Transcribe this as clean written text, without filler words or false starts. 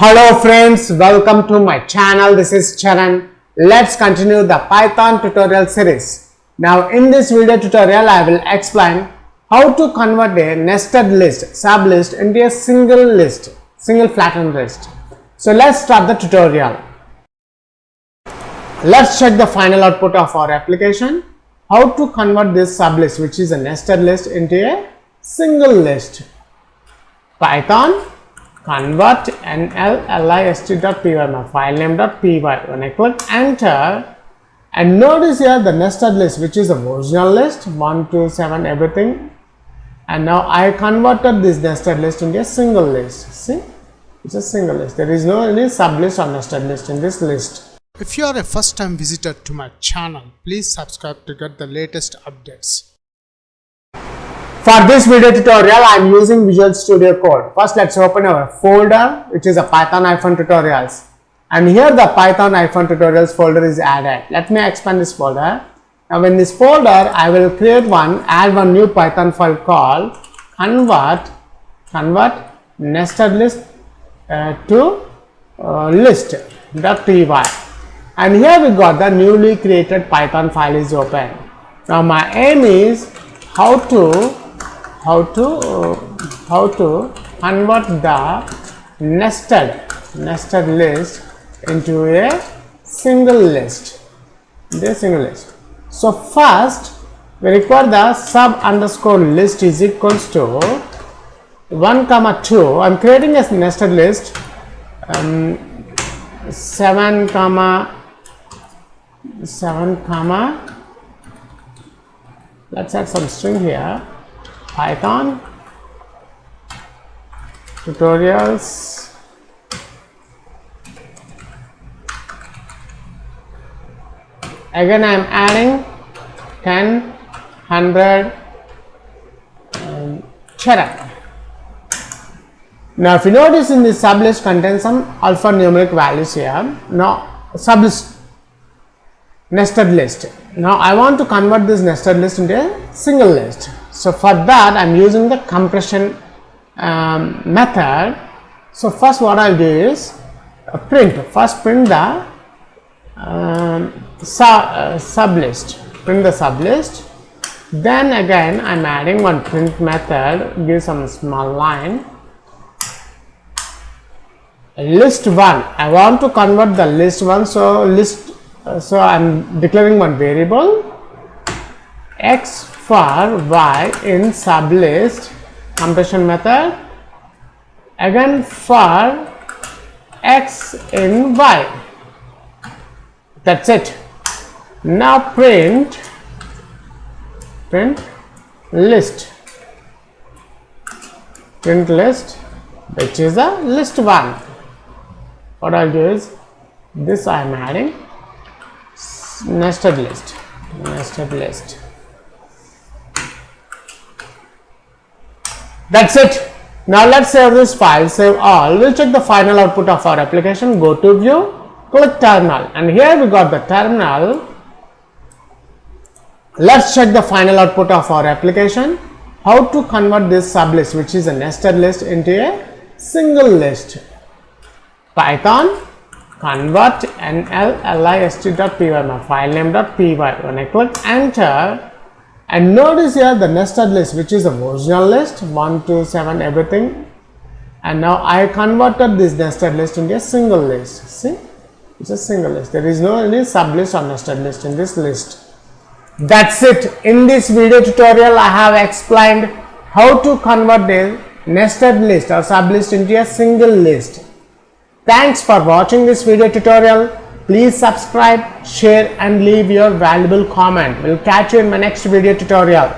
Hello friends, welcome to my channel. This is Charan. Let's continue the Python tutorial series. Now in this video tutorial I will explain how to convert a nested list, sublist into a single flattened list. So let's start the tutorial. Let's check the final output of our application. How to convert this sublist, which is a nested list, into a single list. Python convert nllist.py, my file name.py. When I click enter, and notice here the nested list, which is a original list 1 2 7 everything, and now I converted this nested list into a single list. See, it's a single list. There is no any sublist or nested list in this list. If you are a first time visitor to my channel, please subscribe to get the latest updates. For this video tutorial, I am using Visual Studio Code. First, let's open our folder, which is a Python-tutorials. And here the Python-tutorials folder is added. Let me expand this folder. Now in this folder, I will add one new Python file called convert nested list to list.py. And here we got the newly created Python file is open. Now my aim is how to convert the nested list into a single list. So first we require the sub_list is equals to 1, 2. I'm creating a nested list 7, let's add some string here. Python tutorials again I am adding 10, 100 Charan. Now if you notice in this sublist contains some alphanumeric values here. Now sublist nested list. Now I want to convert this nested list into a single list. So for that I am using the compression method. So first what I'll do is print the sublist. Print the sublist. Then again I'm adding one print method. Give some small line. List 1. I want to convert the list 1. So I'm declaring one variable x for y in sublist compression method, again for x in y. That's it. Now print list, which is a list 1. What I'll do is this I am adding nested list. That's it. Now let's save this file, save all. We'll check the final output of our application. Go to view, click terminal, and here we got the terminal. Let's check the final output of our application. How to convert this sublist, which is a nested list, into a single list. Python convert nllist.py, my file name.py. When I click enter, and notice here the nested list, which is a original list 1 2 7 everything, and now I converted this nested list into a single list. See, it's a single list. There is no any sublist or nested list in this list. That's it. In this video tutorial I have explained how to convert a nested list or sublist into a single list. Thanks for watching this video tutorial. Please subscribe, share and leave your valuable comment. We'll catch you in my next video tutorial.